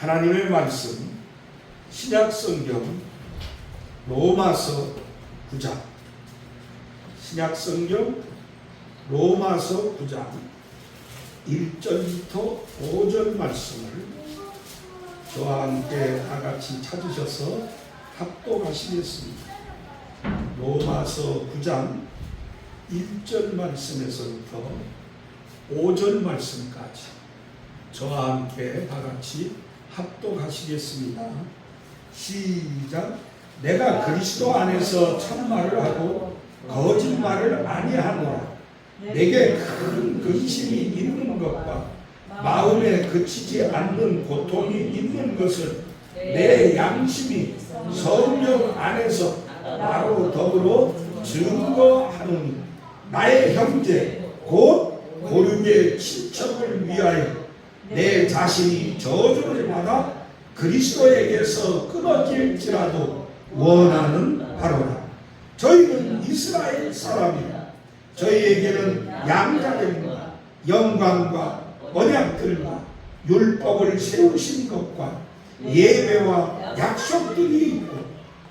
하나님의 말씀 신약성경 로마서 9장, 신약성경 로마서 9장 1절부터 5절 말씀을 저와 함께 다같이 찾으셔서 합독하시겠습니다. 로마서 9장 1절 말씀에서부터 5절 말씀까지 저와 함께 다같이 합독하시겠습니다. 시작. 내가 그리스도 안에서 참말을 하고 거짓말을 아니하노라. 내게 큰 근심이 있는 것과 마음에 그치지 않는 고통이 있는 것을 내 양심이 성령 안에서 나로 더불어 증거하노니, 나의 형제 곧 고륙의 친척을 위하여 내 자신이 저주를 받아 그리스도에게서 끊어질지라도 원하는 바로라. 저희는 이스라엘 사람이라. 저희에게는 양자들과 영광과 언약들과 율법을 세우신 것과 예배와 약속들이 있고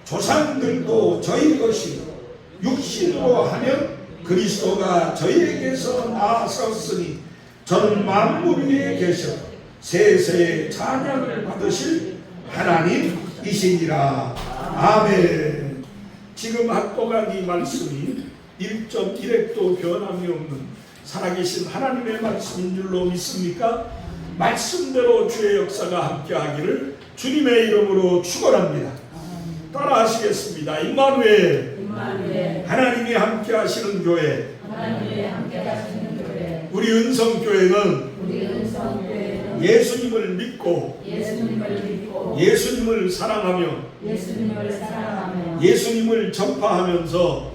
조상들도 저희 것이고, 육신으로 하면 그리스도가 저희에게서 나섰으니 저는 만물 위에 계셔 세세의 찬양을 받으실 하나님이시니라. 아멘. 지금 합독한 이 말씀이 1.1획도 변함이 없는 살아계신 하나님의 말씀인 줄로 믿습니까? 말씀대로 주의 역사가 함께하기를 주님의 이름으로 축원합니다. 따라 하시겠습니다. 임마누엘, 하나님이 함께하시는 교회, 우리 은성교회는 예수님을 믿고 예수님을 사랑하며 예수님을 전파하면서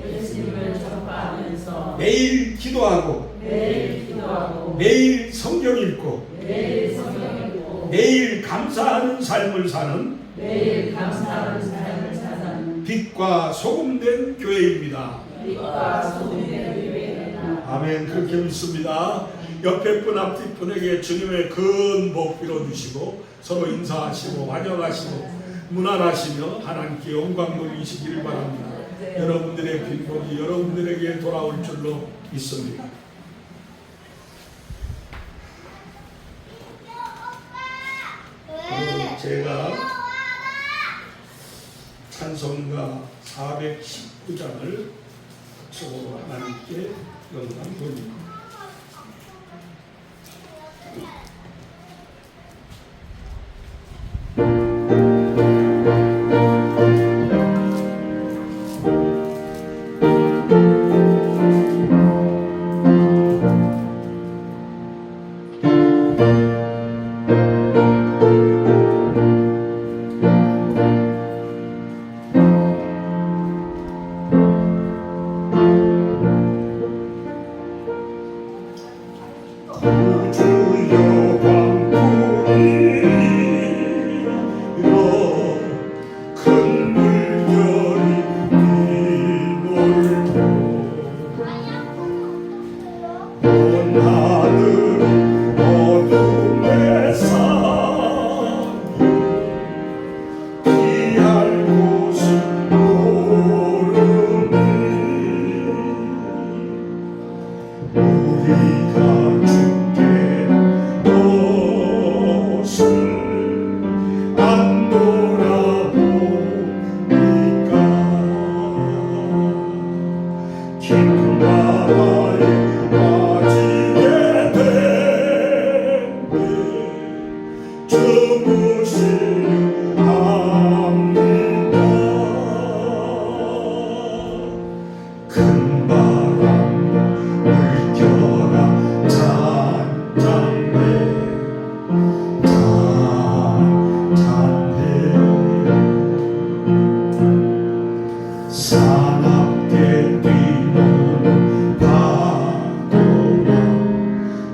매일 기도하고 매일 성경 읽고 매일 감사하는 삶을 사는 빛과 소금된 교회입니다. 아멘. 그렇게 믿습니다. 옆에 분 앞뒤 분에게 주님의 큰 복 빌어주시고 서로 인사하시고 환영하시고 문안하시며 하나님께 영광 돌리시기를 바랍니다. 여러분들의 빈복이 여러분들에게 돌아올 줄로 믿습니다. 제가 찬송가 419장을 적으로 하나님께 영광 돌립니다.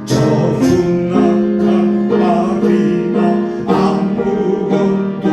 저 흉악한 마귀나 아무것도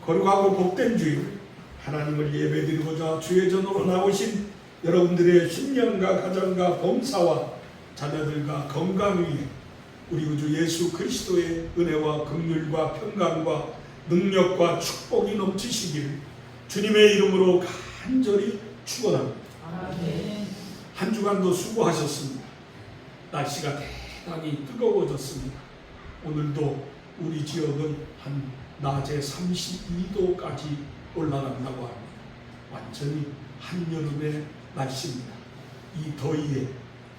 거룩하고 복된 주일 하나님을 예배드리고자 주의 전으로 나오신 여러분들의 신령과 가정과 범사와 자녀들과 건강 위에 우리 구주 예수 그리스도의 은혜와 긍휼과 평강과 능력과 축복이 넘치시길 주님의 이름으로 간절히 축원합니다. 한 주간도 수고하셨습니다. 날씨가 대단히 뜨거워졌습니다. 오늘도 우리 지역은 한 낮에 32도까지 올라간다고 합니다. 완전히 한여름의 날씨입니다. 이 더위에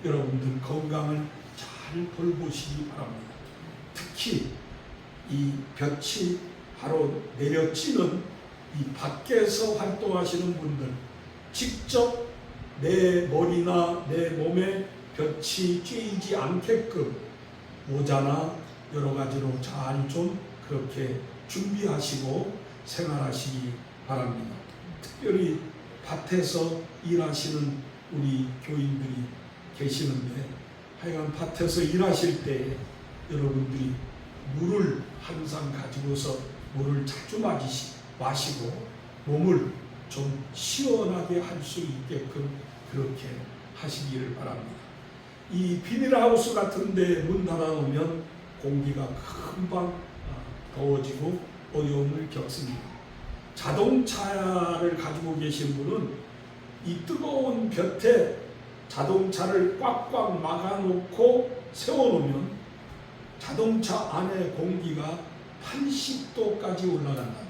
여러분들 건강을 잘 돌보시기 바랍니다. 특히 이 볕이 바로 내려찌는 이 밖에서 활동하시는 분들 직접 내 머리나 내 몸에 볕이 쬐이지 않게끔 모자나 여러 가지로 잘 좀 그렇게 준비하시고 생활하시기 바랍니다. 특별히 밭에서 일하시는 우리 교인들이 계시는데 하여간 밭에서 일하실 때 여러분들이 물을 항상 가지고서 물을 자주 마시고 몸을 좀 시원하게 할 수 있게끔 그렇게 하시기를 바랍니다. 이 비닐하우스 같은 데 문 닫아놓으면 공기가 금방 더워지고 어려움을 겪습니다. 자동차를 가지고 계신 분은 이 뜨거운 볕에 자동차를 꽉꽉 막아놓고 세워놓으면 자동차 안에 공기가 80도까지 올라간다.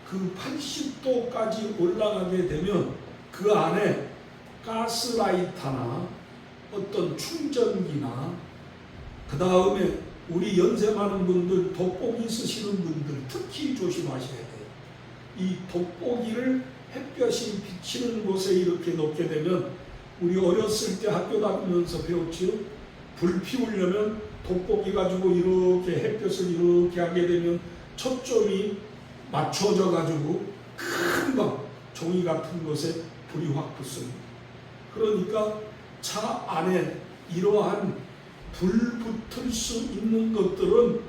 그 80도까지 올라가게 되면 그 안에 가스라이터나 어떤 충전기나 그 다음에 우리 연세 많은 분들 돋보기 쓰시는 분들 특히 조심하셔야 돼요. 이 돋보기를 햇볕이 비치는 곳에 이렇게 놓게 되면 우리 어렸을 때 학교 다니면서 배웠지요. 불 피우려면 돋보기 가지고 이렇게 햇볕을 이렇게 하게 되면 초점이 맞춰져 가지고 금방 종이 같은 것에 불이 확 붙습니다. 그러니까 차 안에 이러한 불 붙을 수 있는 것들은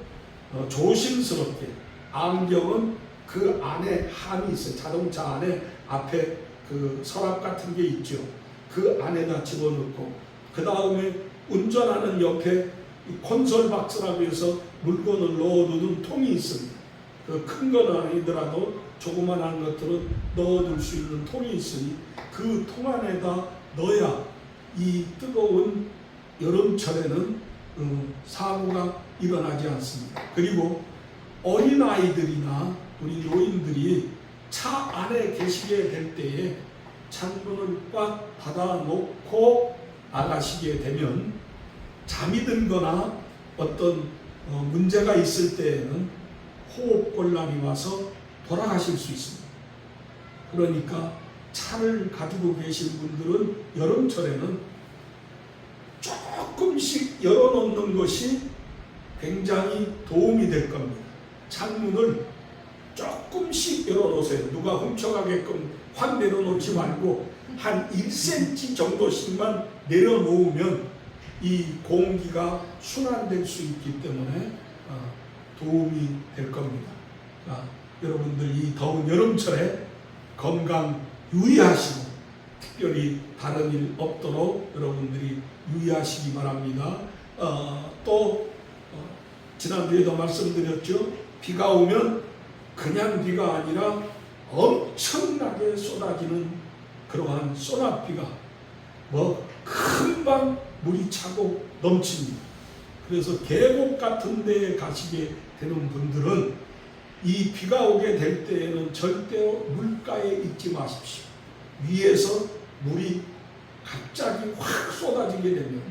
조심스럽게, 안경은 그 안에 함이 있어요. 자동차 안에 앞에 그 서랍 같은 게 있죠. 그 안에다 집어넣고 그 다음에 운전하는 옆에 콘솔 박스라고 해서 물건을 넣어두는 통이 있습니다. 그 큰 건 아니더라도 조그만한 것들은 넣어둘 수 있는 통이 있으니 그 통 안에다 넣어야 이 뜨거운 여름철에는 사고가 일어나지 않습니다. 그리고 어린아이들이나 우리 노인들이 차 안에 계시게 될 때에 창문을 꽉 닫아놓고 나가시게 되면 잠이 들거나 어떤 문제가 있을 때에는 호흡곤란이 와서 돌아가실 수 있습니다. 그러니까 차를 가지고 계신 분들은 여름철에는 조금씩 열어놓는 것이 굉장히 도움이 될 겁니다. 창문을 조금씩 열어놓으세요. 누가 훔쳐가게끔 확 내려놓지 말고 한 1cm 정도씩만 내려놓으면 이 공기가 순환될 수 있기 때문에 도움이 될 겁니다. 여러분들 이 더운 여름철에 건강 유의하시고 특별히 다른 일 없도록 여러분들이 유의하시기 바랍니다. 지난주에도 말씀드렸죠. 비가 오면 그냥 비가 아니라 엄청나게 쏟아지는 그러한 소나비가 금방 물이 차고 넘칩니다. 그래서 계곡 같은 데에 가시게 되는 분들은 이 비가 오게 될 때에는 절대 물가에 있지 마십시오. 위에서 물이 갑자기 확 쏟아지게 되면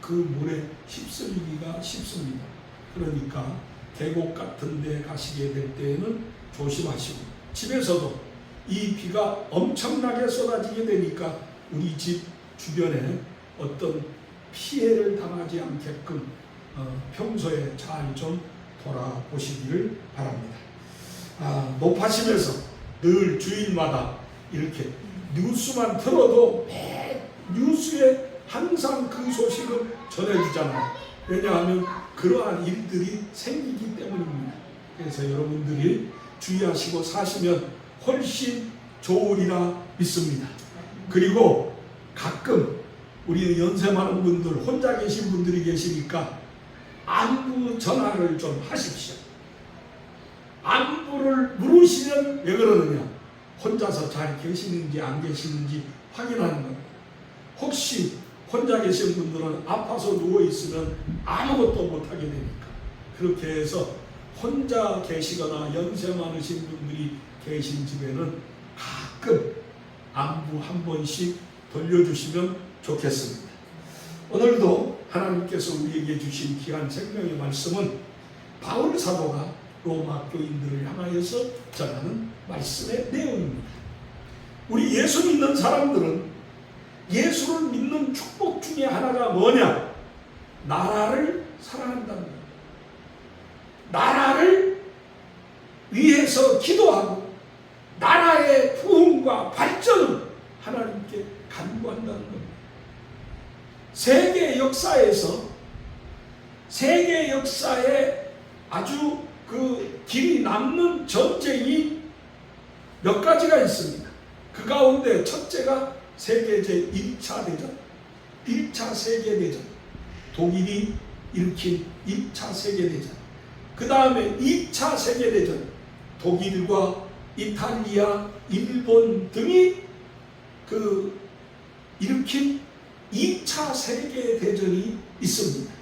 그 물에 휩쓸리기가 쉽습니다. 그러니까 계곡 같은 데 가시게 될 때에는 조심하시고, 집에서도 이 비가 엄청나게 쏟아지게 되니까 우리 집 주변에 어떤 피해를 당하지 않게끔 평소에 잘 좀 돌아보시기를 바랍니다. 높아심에서 늘 주일마다 이렇게 뉴스만 틀어도 매 뉴스에 항상 그 소식을 전해주잖아요. 왜냐하면 그러한 일들이 생기기 때문입니다. 그래서 여러분들이 주의하시고 사시면 훨씬 좋으리라 믿습니다. 그리고 가끔 우리 연세 많은 분들, 혼자 계신 분들이 계시니까 안부 전화를 좀 하십시오. 안부를 물으시면 왜 그러느냐? 혼자서 잘 계시는지 안 계시는지 확인하는 겁니다. 혹시 혼자 계신 분들은 아파서 누워있으면 아무것도 못하게 되니까 그렇게 해서 혼자 계시거나 연세 많으신 분들이 계신 집에는 가끔 안부 한 번씩 돌려주시면 좋겠습니다. 오늘도 하나님께서 우리에게 주신 귀한 생명의 말씀은 바울 사도가 로마 교인들을 향하여서 전하는 말씀의 내용입니다. 우리 예수 믿는 사람들은 예수를 믿는 축복 중에 하나가 뭐냐? 나라를 사랑한다는 겁니다. 나라를 위해서 기도하고 나라의 부흥과 발전을 하나님께 간구한다는 겁니다. 세계 역사에 아주 그 길이 남는 전쟁이 몇 가지가 있습니다. 그 가운데 첫째가 세계 제1차 대전, 1차 세계대전, 독일이 일으킨 1차 세계대전, 그 다음에 2차 세계대전, 독일과 이탈리아, 일본 등이 일으킨 2차 세계대전이 있습니다.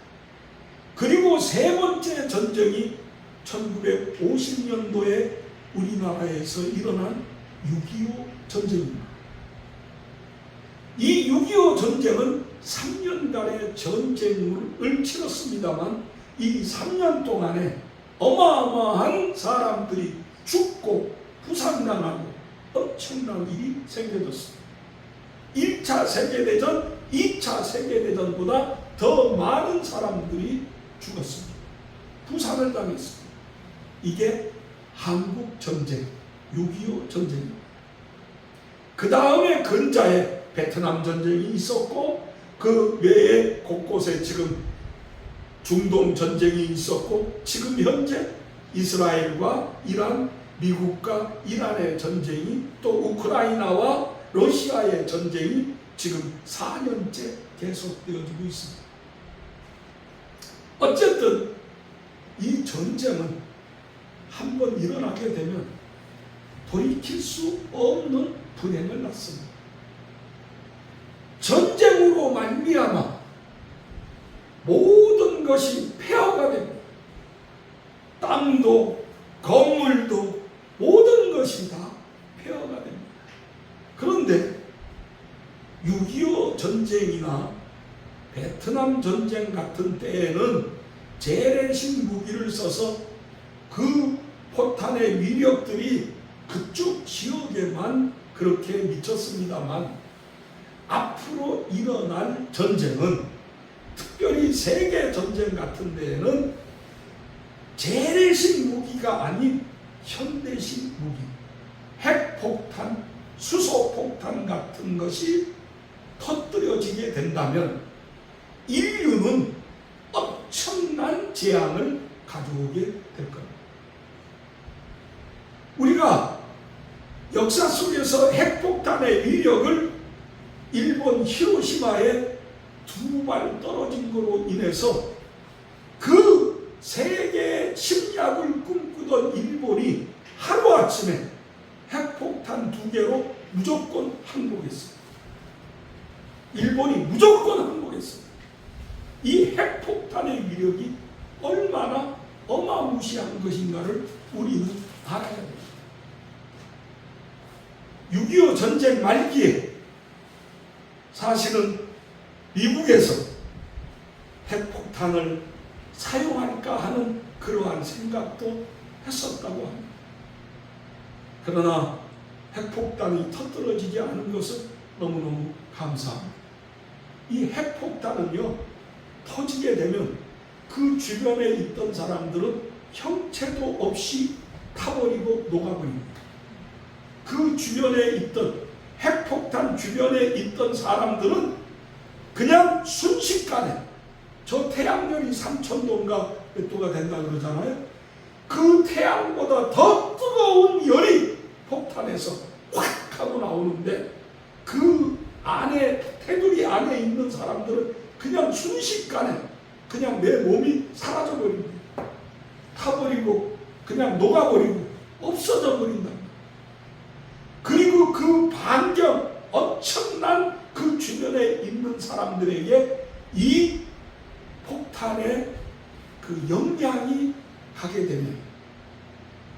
그리고 세 번째 전쟁이 1950년도에 우리나라에서 일어난 6.25 전쟁입니다. 이 6.25 전쟁은 3년간의 전쟁을 치렀습니다만 이 3년 동안에 어마어마한 사람들이 죽고 부상당하고 엄청난 일이 생겨졌습니다. 1차 세계대전, 2차 세계대전보다 더 많은 사람들이 죽었습니다. 부상을 당했습니다. 이게 한국전쟁, 6.25 전쟁입니다. 그 다음에 근자에 베트남 전쟁이 있었고 그 외에 곳곳에 지금 중동 전쟁이 있었고 지금 현재 이스라엘과 이란, 미국과 이란의 전쟁이 또 우크라이나와 러시아의 전쟁이 지금 4년째 계속되어지고 있습니다. 어쨌든 이 전쟁은 한번 일어나게 되면 돌이킬 수 없는 분행을 낳습니다. 전쟁으로 말미암아 모든 것이 폐허가 됩니다. 땅도 건물도 모든 것이 다 폐허가 됩니다. 그런데 6.25 전쟁이나 베트남 전쟁 같은 때에는 재래식 무기를 써서 그 포탄의 위력들이 그쪽 지역에만 그렇게 미쳤습니다만 앞으로 일어날 전쟁은 특별히 세계 전쟁 같은 데에는 재래식 무기가 아닌 현대식 무기, 핵폭탄, 수소폭탄 같은 것이 터뜨려지게 된다면 인류는 엄청난 재앙을 가져오게 될 겁니다. 우리가 역사 속에서 핵폭탄의 위력을 일본 히로시마에 2발 떨어진 것으로 인해서 그 세계 침략을 꿈꾸던 일본이 하루아침에 핵폭탄 2개로 무조건 항복했습니다. 일본이 무조건 항복했습니다. 이 핵폭탄의 위력이 얼마나 어마무시한 것인가를 우리는 알아야 됩니다. 6.25 전쟁 말기에 사실은 미국에서 핵폭탄을 사용할까 하는 그러한 생각도 했었다고 합니다. 그러나 핵폭탄이 터뜨려지지 않은 것은 너무너무 감사합니다. 이 핵폭탄은요, 터지게 되면 그 주변에 있던 사람들은 형체도 없이 타버리고 녹아버립니다. 그 주변에 있던 핵폭탄 주변에 있던 사람들은 그냥 순식간에 저 태양열이 3,000도인가 몇 도가 된다 그러잖아요. 그 태양보다 더 뜨거운 열이 폭탄에서 확 하고 나오는데 그 안에 테두리 안에 있는 사람들은 그냥 순식간에 그냥 내 몸이 사라져버립니다. 타버리고 그냥 녹아버리고 없어져 버린다. 그리고 그 반경 엄청난 그 주변에 있는 사람들에게 이 폭탄의 그 영향이 가게 되면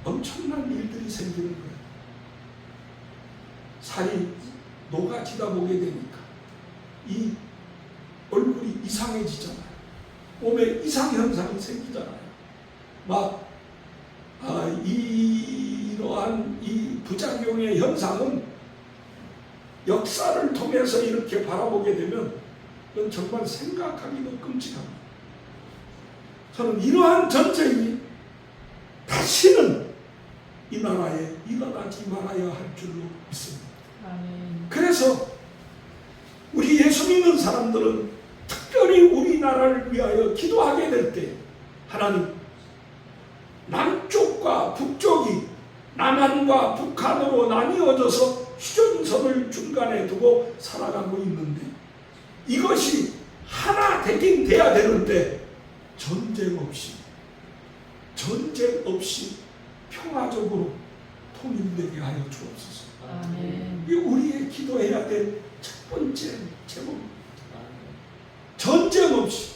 엄청난 일들이 생기는 거예요. 살이 녹아지다 보게 되니까 이 얼굴이 이상해지잖아요. 몸에 이상현상이 생기잖아요. 막 이러한 이 부작용의 현상은 역사를 통해서 이렇게 바라보게 되면 그건 정말 생각하기도 끔찍합니다. 저는 이러한 전쟁이 다시는 이 나라에 일어나지 말아야 할 줄로 믿습니다. 그래서 우리 예수 믿는 사람들은 특별히 우리나라를 위하여 기도하게 될 때 하나님, 남쪽과 북쪽이 남한과 북한으로 나뉘어져서 휴전선을 중간에 두고 살아가고 있는데 이것이 하나 되긴 돼야 되는데 전쟁 없이 평화적으로 통일되게 하여 주옵소서. 이게 우리의 기도해야 될 첫 번째 제목입니다. 전쟁 없이.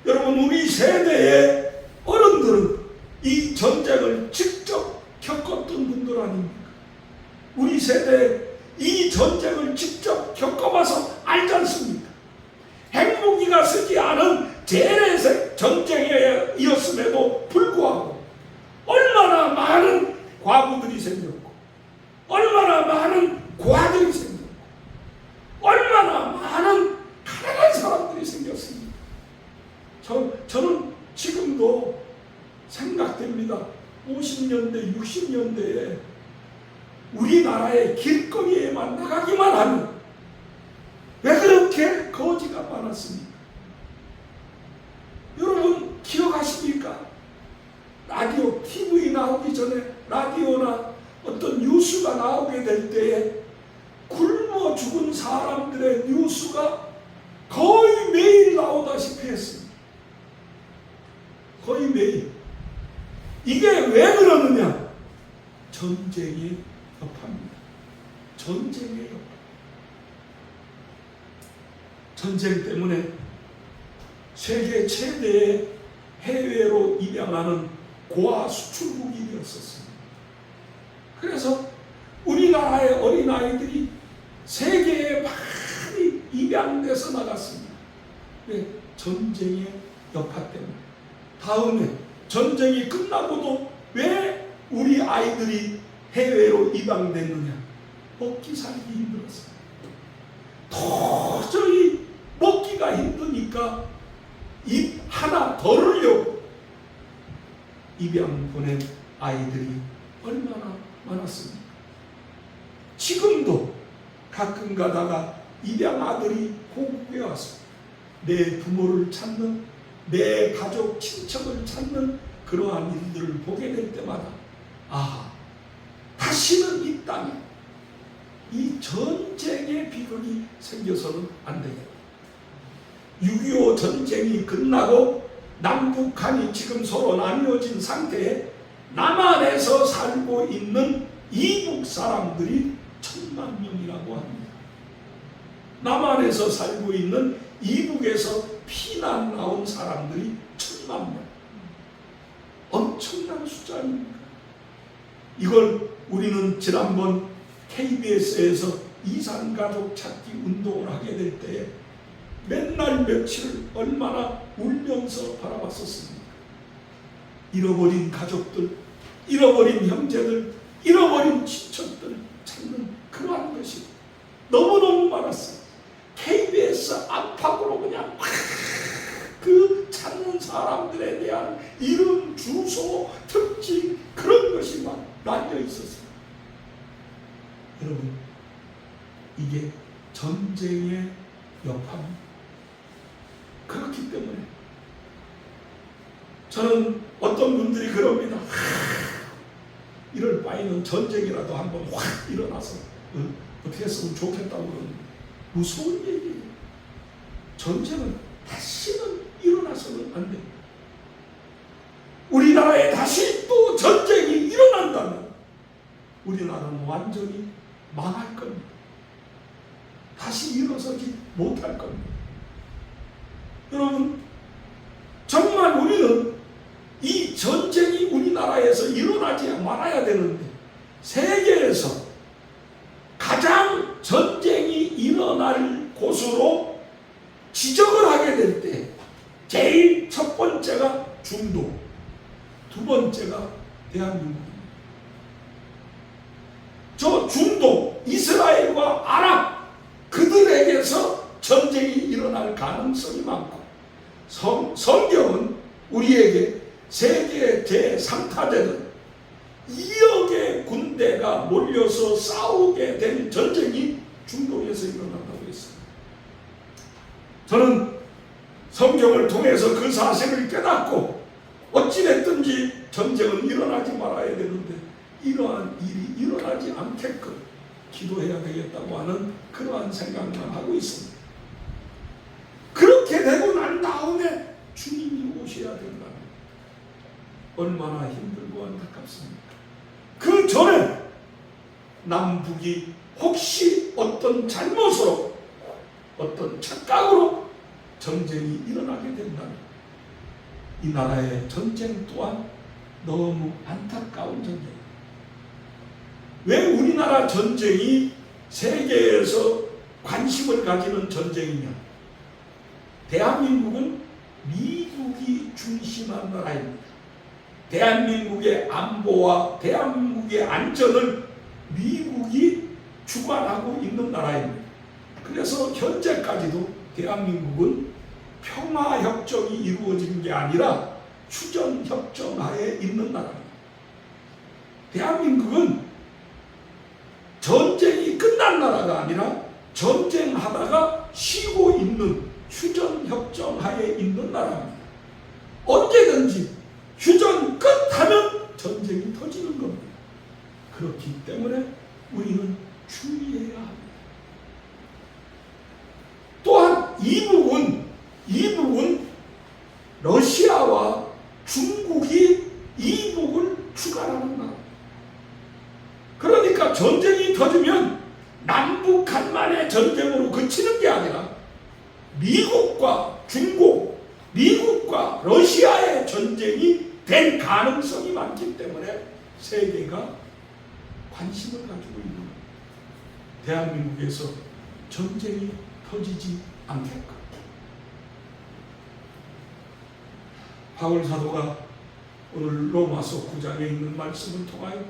여러분, 우리 세대의 어른들은 이 전쟁을 직접 겪었던 분들 아닙니까? 우리 세대에 이 전쟁을 직접 겪어봐서 알지 않습니까? 핵무기가 쓰지 않은 재래식 전쟁이었음에도 불구하고 얼마나 많은 과부들이 생겼고 얼마나 많은 고아들이 생겼고 얼마나 많은 가난한 사람들이 생겼습니다. 저는 지금도 생각됩니다. 50년대, 60년대에 우리나라의 길거리에만 나가기만 하면 왜 그렇게 거지가 많았습니까? 여러분 기억하십니까? 라디오, TV 나오기 전에 라디오나 어떤 뉴스가 나오게 될 때에 굶어 죽은 사람들의 뉴스가 거의 매일 나오다시피 했습니다. 거의 매일. 이게 왜 그러느냐? 전쟁의 여파입니다. 전쟁의 여파. 전쟁 때문에 세계 최대의 해외로 입양하는 고아 수출국이 되었었습니다. 그래서 우리나라의 어린아이들이 세계에 많이 입양돼서 나갔습니다. 왜? 전쟁의 여파 때문에. 다음에 전쟁이 끝나고도 왜 우리 아이들이 해외로 입양됐느냐? 먹기 살기 힘들었어요. 도저히 먹기가 힘드니까 입 하나 덜으려고 입양 보낸 아이들이 얼마나 많았습니까? 지금도 가끔 가다가 입양 아들이 고국에 와서 내 부모를 찾는, 내 가족 친척을 찾는 그러한 일들을 보게 될 때마다 다시는 이 땅에 이 전쟁의 비극이 생겨서는 안 되겠다. 6.25 전쟁이 끝나고 남북한이 지금 서로 나뉘어진 상태에 남한에서 살고 있는 이북 사람들이 1,000만 명이라고 합니다. 남한에서 살고 있는 이북에서 피난 나온 사람들이 1,000만 명. 엄청난 숫자 아닙니까? 이걸 우리는 지난번 KBS에서 이산가족 찾기 운동을 하게 될 때에 맨날 며칠 얼마나 울면서 바라봤었습니까? 잃어버린 가족들, 잃어버린 형제들, 잃어버린 친척들 찾는 그러한 것이 너무너무 많았어요. KBS 안팎으로 그냥 그 찾는 사람들에 대한 이름, 주소, 특징 그런 것이 막 날려 있었어요. 여러분, 이게 전쟁의 여파입니다. 그렇기 때문에 저는 어떤 분들이 그럽니다. 이럴 바에는 전쟁이라도 한번 확 일어나서 어떻게 했으면 좋겠다고 그러는데 무서운 얘기예요. 전쟁은 다시는 일어나서는 안 됩니다. 우리나라에 다시 또 전쟁이 일어난다면 우리나라는 완전히 망할 겁니다. 다시 일어서지 못할 겁니다. 여러분, 정말 우리는 이 전쟁이 우리나라에서 일어나지 말아야 되는데 세계에서 가장 전쟁이 일어날 곳으로 지적을 하게 될 때 제일 첫 번째가 중동, 두 번째가 대한민국입니다. 저 중동, 이스라엘과 아랍 그들에게서 전쟁이 일어날 가능성이 많고, 성경은 우리에게 세계 제3타대는 2억의 군대가 몰려서 싸우게 된 전쟁이 중동에서 일어난다고 했습니다. 저는 성경을 통해서 그 사실을 깨닫고 어찌됐든지 전쟁은 일어나지 말아야 되는데 이러한 일이 일어나지 않게끔 기도해야 되겠다고 하는 그러한 생각만 하고 있습니다. 그렇게 되고 난 다음에 주님이 오셔야 된다면 얼마나 힘들고 안타깝습니까? 그 전에 남북이 혹시 어떤 잘못으로, 어떤 착각으로 전쟁이 일어나게 된다면 이 나라의 전쟁 또한 너무 안타까운 전쟁입니다. 왜 우리나라 전쟁이 세계에서 관심을 가지는 전쟁이냐? 대한민국은 미국이 중심한 나라입니다. 대한민국의 안보와 대한민국의 안전을 미국이 주관하고 있는 나라입니다. 그래서 현재까지도 대한민국은 평화협정이 이루어진 게 아니라 휴전협정 하에 있는 나라입니다. 대한민국은 전쟁이 끝난 나라가 아니라 전쟁하다가 쉬고 있는 휴전협정 하에 있는 나라입니다. 언제든지 휴전 끝하면 전쟁이 터지는 겁니다. 그렇기 때문에 우리는 주의해야 합니다. 또한 이북은 러시아와 중국이 이북을 주관하는 나라. 그러니까 전쟁이 터지면 남북 간만의 전쟁으로 그치는 게 아니라 미국과 중국, 미국과 러시아의 전쟁이 될 가능성이 많기 때문에 세계가 관심을 가지고 있는 겁니다. 대한민국에서 전쟁이 터지지 않게끔. 바울 사도가 오늘 로마서 9장에 있는 말씀을 통하여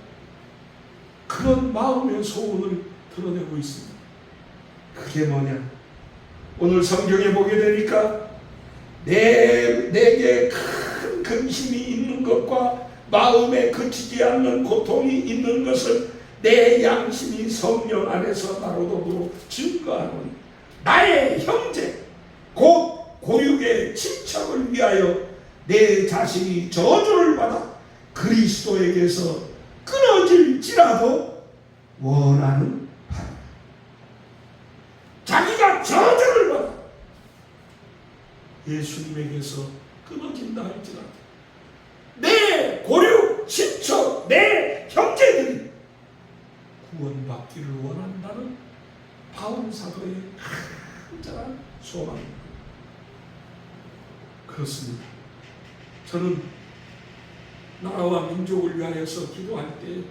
그런 마음의 소원을 드러내고 있습니다. 그게 뭐냐? 오늘 성경에 보게 되니까 내게 큰 근심이 있는 것과 마음에 그치지 않는 고통이 있는 것을 내 양심이 성령 안에서 나로 더불어 증거하노니 나의 형제 곧 고육의 친척을 위하여 내 자신이 저주를 받아 그리스도에게서 끊어질지라도 원하는 바라. 자기가 저주를 받아 예수님에게서 끊어진다 할지라도 내 고육, 친척, 내 형제들이 구원받기를 원한다는 바울 사도의 간절한 소망입니다. 그렇습니다. 저는 나라와 민족을 위하여서 기도할 때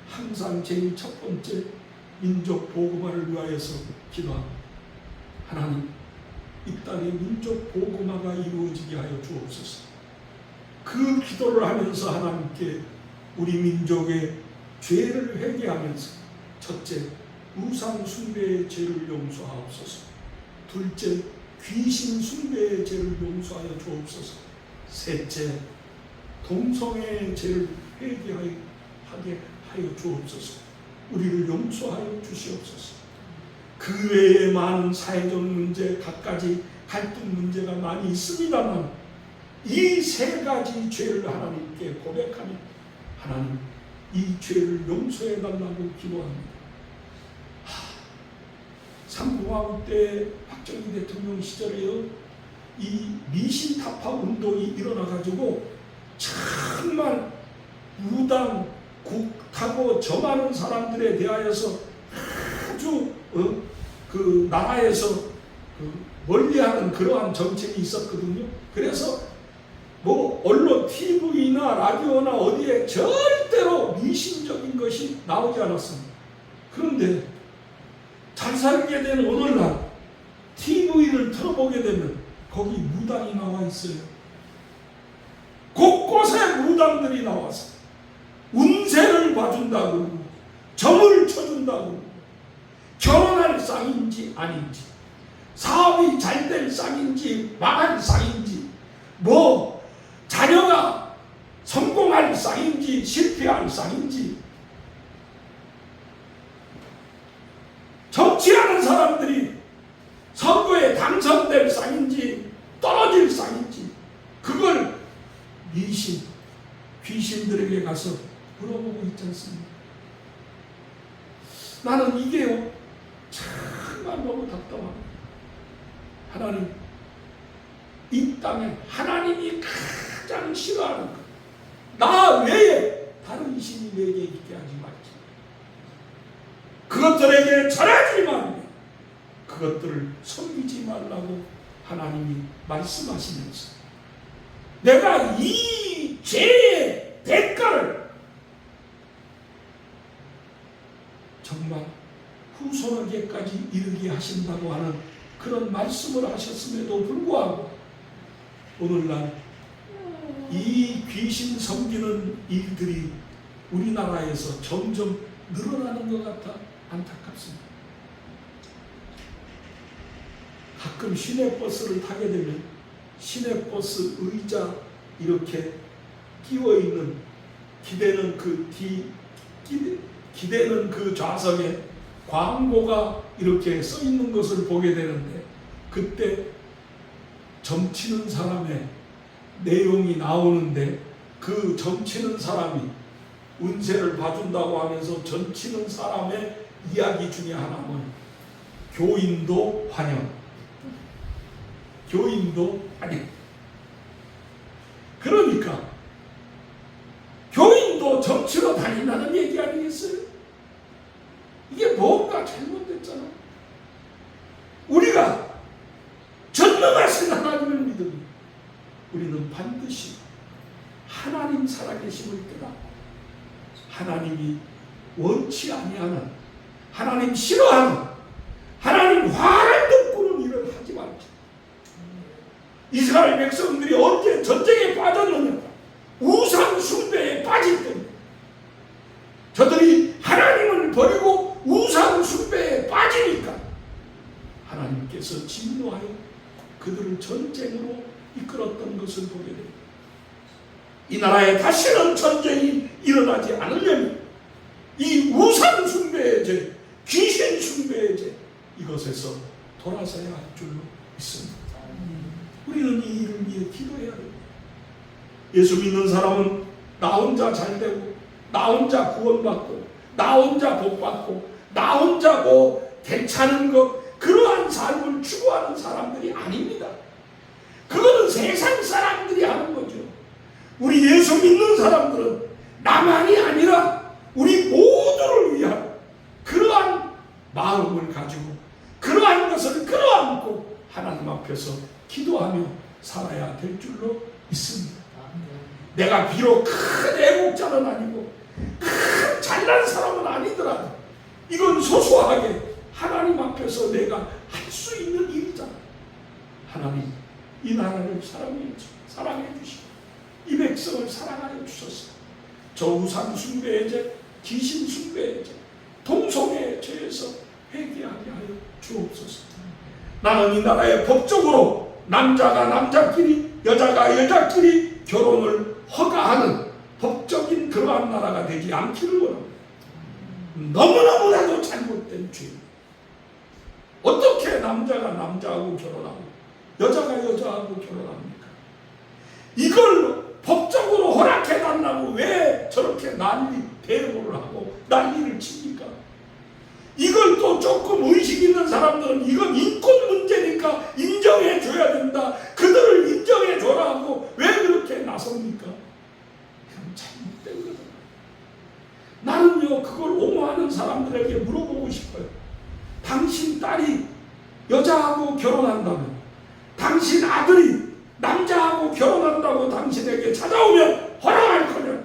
항상 제일 첫 번째 민족 복음화를 위하여서 기도합니다. 하나님, 이 땅의 민족 복음화가 이루어지게 하여 주옵소서. 그 기도를 하면서 하나님께 우리 민족의 죄를 회개하면서 첫째, 우상 숭배의 죄를 용서하옵소서. 둘째, 귀신 숭배의 죄를 용서하여 주옵소서. 셋째, 동성애의 죄를 회개하게 하여 주옵소서. 우리를 용서하여 주시옵소서. 그 외에 많은 사회적 문제, 갖가지 갈등 문제가 많이 있습니다만 이 세 가지 죄를 하나님께 고백하며 하나님, 이 죄를 용서해 달라고 기도합니다. 삼공화국 때 박정희 대통령 시절에요, 이 미신타파 운동이 일어나가지고 정말 무당, 국타고 저 많은 사람들에 대하여서 아주 그 나라에서 멀리하는 그러한 정책이 있었거든요. 그래서 뭐 언론, TV나 라디오나 어디에 절대로 미신적인 것이 나오지 않았습니다. 그런데 잘 살게 된 오늘날 TV를 틀어보게 되면 거기 무당이 나와 있어요. 곳곳에 무당들이 나와서 운세를 봐준다고 그러고 점을 쳐준다고 결혼할 쌍인지 아닌지, 사업이 잘 될 쌍인지 망할 쌍인지, 뭐 자녀가 성공할 쌍인지 실패할 쌍인지, 정치하는 사람들이 선거에 당선될 쌍인지 떨어질 쌍인지, 그걸 미신, 귀신들에게 가서 물어보고 있지 않습니까? 나는 이게요, 정말 너무 답답합니다. 하나님, 이 땅에 하나님이 가장 싫어하는 것, 나 외에 다른 신이 내게 있게 하지 말지, 그것들에게 절하지 말며 그것들을 섬기지 말라고 하나님이 말씀하시면서 내가 이 죄의 대가를 정말 후손에게까지 이르게 하신다고 하는 그런 말씀을 하셨음에도 불구하고 오늘날 이 귀신 섬기는 일들이 우리나라에서 점점 늘어나는 것 같아 안타깝습니다. 가끔 시내버스를 타게 되면 시내버스 의자 이렇게 끼워있는 기대는 기대는 그 좌석에 광고가 이렇게 써 있는 것을 보게 되는데, 그때 점치는 사람의 내용이 나오는데 그 점치는 사람이 운세를 봐준다고 하면서 점치는 사람의 이야기 중에 하나는 교인도 환영, 교인도 환영. 그러니까 교인도 점치러 다닌다는 얘기 아니겠어요? 이게 뭔가 잘못됐잖아. 우리가 전능하신 하나님을 믿으니 우리는 반드시 하나님 살아계심을 깨닫고 하나님이 원치 아니하는, 하나님 싫어하는, 하나님 화를 돋구는 일을 하지 말자. 이스라엘 백성들이 언제 전쟁에 빠졌느냐? 우상 숭배에 빠질 때입니다. 저들이 하나님을 버리고 우상 숭배에 빠지니까 하나님께서 진노하여 그들을 전쟁으로 이끌었던 것을 보게 됩니다. 이 나라에 다시는 전쟁이 일어나지 않으려면 이 우상 숭배의 죄, 귀신 숭배의 죄, 이것에서 돌아서야 할 줄로 믿습니다. 우리는 이 일을 위해 기도해야 됩니다. 예수 믿는 사람은 나 혼자 잘되고 나 혼자 구원받고 나 혼자 복받고 나 혼자 뭐 괜찮은 것, 그러한 삶을 추구하는 사람들이 아닙니다. 그거는 세상 사람들이 하는 거죠. 우리 예수 믿는 사람들은 나만이 아니라 우리 모두를 위한 그러한 마음을 가지고 그러한 것을 끌어안고 하나님 앞에서 기도하며 살아야 될 줄로 믿습니다. 내가 비록 큰 애국자는 아니고 큰 잘난 사람은 아니더라도 이건 소소하게 하나님 앞에서 내가 할 수 있는 일이잖아. 하나님, 이 나라를 사랑해 주시고 이 백성을 사랑하여 주소서. 저 우상 숭배의 죄, 귀신 숭배의 죄, 동성애의 죄에서 회개하게 하여 주옵소서. 나는 이 나라에 법적으로 남자가 남자끼리, 여자가 여자끼리 결혼을 허가하는 법적인 그러한 나라가 되지 않기를 원합니다. 너무너무나도 잘못된 죄입니다. 어떻게 남자가 남자하고 결혼하고 여자가 여자하고 결혼합니까? 이걸 법적으로 허락해달라고 왜 저렇게 난리 대모를 하고 난리를 칩니까? 이걸 또 조금 의식 있는 사람들은 이건 인권 문제니까 인정해줘야 된다, 그들을 인정해줘라 하고 왜 그렇게 나섭니까? 그럼 잘못된 거잖아요. 나는요, 그걸 옹호하는 사람들에게 물어보고 싶어요. 당신 딸이 여자하고 결혼한다면, 당신 아들이 남자하고 결혼한다고 당신에게 찾아오면 허락할 거냐?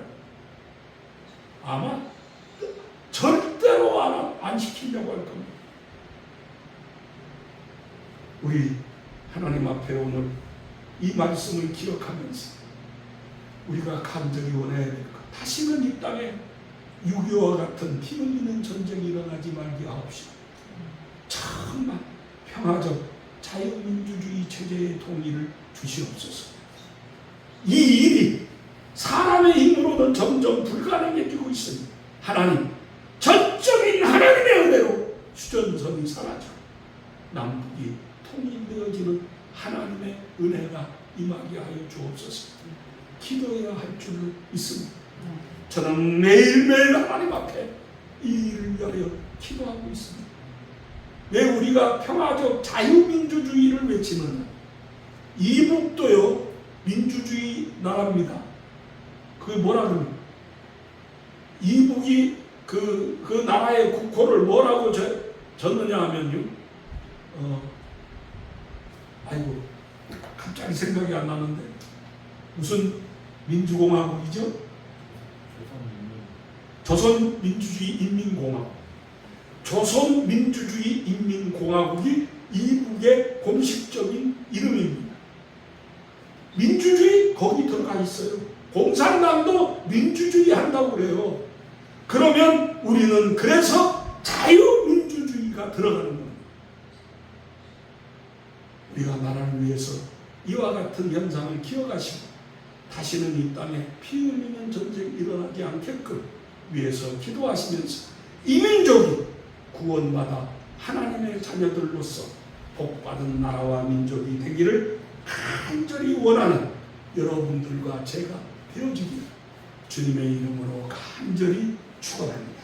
아마 절대로 안 시키려고 할 겁니다. 우리 하나님 앞에 오늘 이 말씀을 기억하면서 우리가 간절히 원해야 될 것, 다시는 이 땅에 6.25와 같은 피 흘리는 전쟁이 일어나지 말게 하옵시고 정말 평화적 자유민주주의 체제의 통일을 주시옵소서. 이 일이 사람의 힘으로는 점점 불가능해지고 있으니 하나님, 전적인 하나님의 은혜로 휴전선이 사라져 남북이 통일되어지는 하나님의 은혜가 임하게 하여 주옵소서. 기도해야 할 줄로 믿습니다. 저는 매일매일 하나님 앞에 이 일을 위하여 기도하고 있습니다. 왜 우리가 평화적 자유민주주의를 외치느냐? 이북도요 민주주의 나라입니다. 그게 뭐라 그럽니까? 이북이 그 나라의 국호를 뭐라고 졌느냐 하면요. 아이고 갑자기 생각이 안 나는데 무슨 민주공화국이죠? 조선민주주의 인민공화국. 조선민주주의 인민공화국이 이북의 공식적인 이름입니다. 민주주의 거기 들어가 있어요. 공산당도 민주주의 한다고 그래요. 그러면 우리는 그래서 자유민주주의가 들어가는 겁니다. 우리가 나라를 위해서 이와 같은 현상을 기억하시고 다시는 이 땅에 피 흘리는 전쟁이 일어나지 않게끔 위해서 기도하시면서 이 민족이 구원받아 하나님의 자녀들로서 복받은 나라와 민족이 되기를 간절히 원하는 여러분들과 제가 되어주기를 주님의 이름으로 간절히 축원합니다.